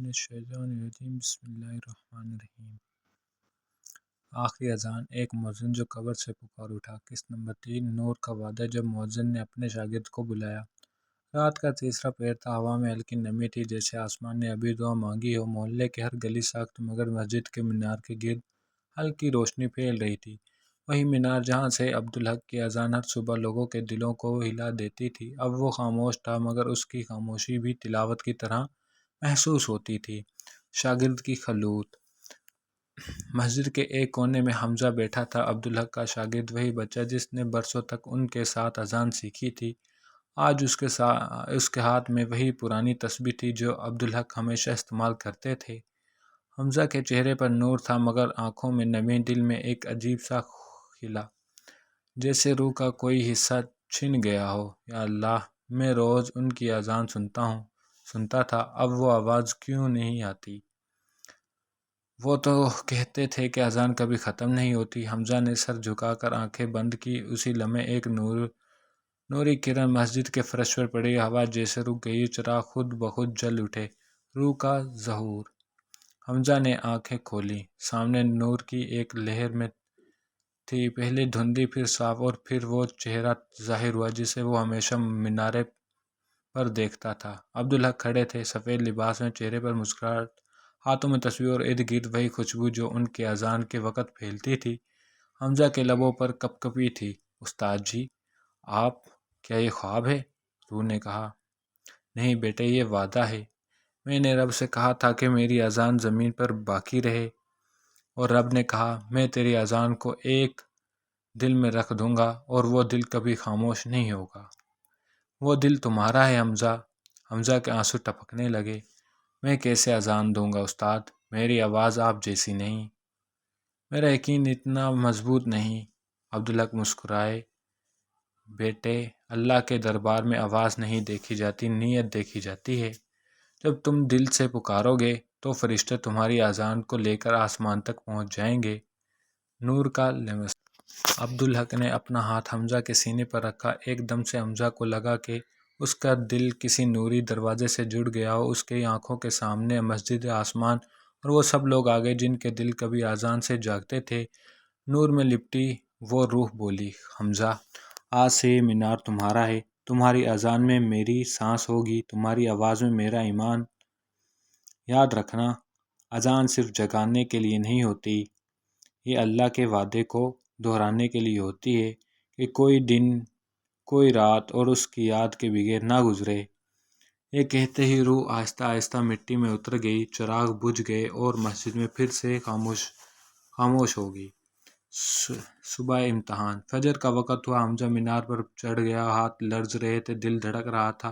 الشیطان الرجیم بسم اللہ الرحمن الرحیم۔ آخری اذان۔ ایک مؤذن جو قبر سے پکار اٹھا۔ قسط نمبر 3 نور کا وعدہ۔ جب مؤذن نے اپنے شاگرد کو بلایا، رات کا تیسرا پہر تھا، ہوا میں ہلکی نمی تھی جیسے آسمان نے ابھی دعا مانگی ہو۔ محلے کی ہر گلی ساخت مگر مسجد کے مینار کے گرد ہلکی روشنی پھیل رہی تھی، وہی مینار جہاں سے عبدالحق کی اذان ہر صبح لوگوں کے دلوں کو ہلا دیتی تھی۔ اب وہ خاموش تھا، مگر اس کی خاموشی بھی تلاوت کی طرح محسوس ہوتی تھی۔ شاگرد کی خلوت۔ مسجد کے ایک کونے میں حمزہ بیٹھا تھا، عبدالحق کا شاگرد، وہی بچہ جس نے برسوں تک ان کے ساتھ اذان سیکھی تھی۔ آج اس کے ہاتھ میں وہی پرانی تسبیح تھی جو عبدالحق ہمیشہ استعمال کرتے تھے۔ حمزہ کے چہرے پر نور تھا، مگر آنکھوں میں نمی، دل میں ایک عجیب سا خلا، جیسے روح کا کوئی حصہ چھن گیا ہو۔ یا اللہ! میں روز ان کی اذان سنتا تھا، اب وہ آواز کیوں نہیں آتی؟ وہ تو کہتے تھے کہ اذان کبھی ختم نہیں ہوتی۔ حمزہ نے سر جھکا کر آنکھیں بند کی۔ اسی لمحے ایک نوری کرن مسجد کے فرش پر پڑی۔ ہوا جیسے رک گئی، چراغ خود بخود جل اٹھے۔ روح کا ظہور۔ حمزہ نے آنکھیں کھولیں۔ سامنے نور کی ایک لہر میں تھی، پہلے دھندلی، پھر صاف، اور پھر وہ چہرہ ظاہر ہوا جسے وہ ہمیشہ مینارے پر دیکھتا تھا۔ عبدالحق کھڑے تھے، سفید لباس میں، چہرے پر مسکراہٹ، ہاتھوں میں تسبیح، اور ارد گرد وہی خوشبو جو ان کے اذان کے وقت پھیلتی تھی۔ حمزہ کے لبوں پر کپکپی تھی۔ استاد جی، آپ، کیا یہ خواب ہے؟ روح نے کہا۔ نہیں بیٹے، یہ وعدہ ہے۔ میں نے رب سے کہا تھا کہ میری اذان زمین پر باقی رہے، اور رب نے کہا میں تیری اذان کو ایک دل میں رکھ دوں گا، اور وہ دل کبھی خاموش نہیں ہوگا۔ وہ دل تمہارا ہے حمزہ۔ حمزہ کے آنسو ٹپکنے لگے۔ میں کیسے اذان دوں گا استاد؟ میری آواز آپ جیسی نہیں، میرا یقین اتنا مضبوط نہیں۔ عبدالحق مسکرائے۔ بیٹے، اللہ کے دربار میں آواز نہیں دیکھی جاتی، نیت دیکھی جاتی ہے۔ جب تم دل سے پکارو گے تو فرشتے تمہاری اذان کو لے کر آسمان تک پہنچ جائیں گے۔ نور کا لمس۔ عبدالحق نے اپنا ہاتھ حمزہ کے سینے پر رکھا۔ ایک دم سے حمزہ کو لگا کہ اس کا دل کسی نوری دروازے سے جڑ گیا ہو۔ اس کی آنکھوں کے سامنے مسجد، آسمان، اور وہ سب لوگ آ گئے جن کے دل کبھی اذان سے جاگتے تھے۔ نور میں لپٹی وہ روح بولی، حمزہ! آج سے یہ مینار تمہارا ہے، تمہاری اذان میں میری سانس ہوگی، تمہاری آواز میں میرا ایمان۔ یاد رکھنا، اذان صرف جگانے کے لیے نہیں ہوتی، یہ اللہ کے وعدے کو دہرانے کے لیے ہوتی ہے کہ کوئی دن، کوئی رات اور اس کی یاد کے بغیر نہ گزرے۔ یہ کہتے ہی روح آہستہ آہستہ مٹی میں اتر گئی، چراغ بجھ گئے، اور مسجد میں پھر سے خاموش ہو گئی۔ صبح امتحان۔ فجر کا وقت ہوا، حمزہ مینار پر چڑھ گیا، ہاتھ لرز رہے تھے، دل دھڑک رہا تھا۔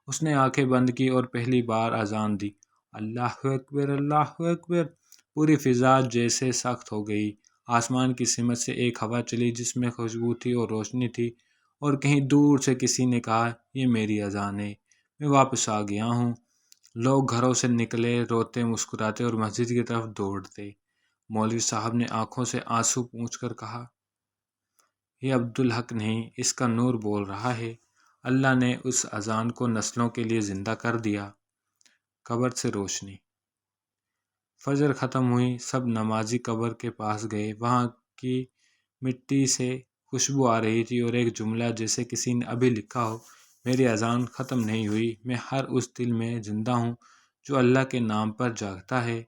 اس نے آنکھیں بند کی اور پہلی بار اذان دی، اللہ اکبر، اللہ اکبر۔ پوری فضا جیسے سخت ہو گئی۔ آسمان کی سمت سے ایک ہوا چلی جس میں خوشبو تھی اور روشنی تھی، اور کہیں دور سے کسی نے کہا، یہ میری اذان ہے، میں واپس آ گیا ہوں۔ لوگ گھروں سے نکلے، روتے، مسکراتے اور مسجد کی طرف دوڑتے۔ مولوی صاحب نے آنکھوں سے آنسو پونچھ کر کہا، یہ عبدالحق نہیں، اس کا نور بول رہا ہے۔ اللہ نے اس اذان کو نسلوں کے لیے زندہ کر دیا۔ قبر سے روشنی۔ فجر ختم ہوئی، سب نمازی قبر کے پاس گئے۔ وہاں کی مٹی سے خوشبو آ رہی تھی، اور ایک جملہ جیسے کسی نے ابھی لکھا ہو، میری اذان ختم نہیں ہوئی، میں ہر اس دل میں زندہ ہوں جو اللہ کے نام پر جاگتا ہے۔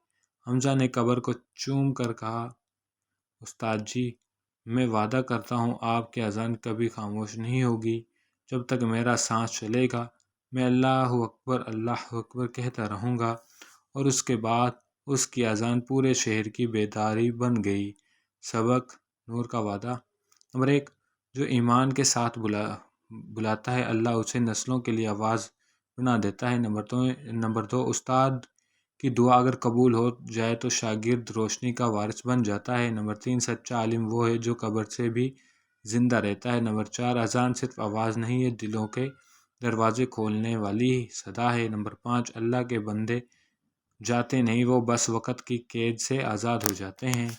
حمزہ نے قبر کو چوم کر کہا، استاد جی، میں وعدہ کرتا ہوں آپ کی اذان کبھی خاموش نہیں ہوگی، جب تک میرا سانس چلے گا میں اللہ اکبر کہتا رہوں گا۔ اور اس کے بعد اس کی اذان پورے شہر کی بیداری بن گئی۔ سبق۔ نور کا وعدہ۔ نمبر 1، جو ایمان کے ساتھ بلاتا ہے اللہ اسے نسلوں کے لیے آواز بنا دیتا ہے۔ نمبر 2، استاد کی دعا اگر قبول ہو جائے تو شاگرد روشنی کا وارث بن جاتا ہے۔ نمبر 3، سچا عالم وہ ہے جو قبر سے بھی زندہ رہتا ہے۔ نمبر 4، اذان صرف آواز نہیں، یہ دلوں کے دروازے کھولنے والی صدا ہے۔ نمبر 5، اللہ کے بندے جاتے نہیں، وہ بس وقت کی قید سے آزاد ہو جاتے ہیں۔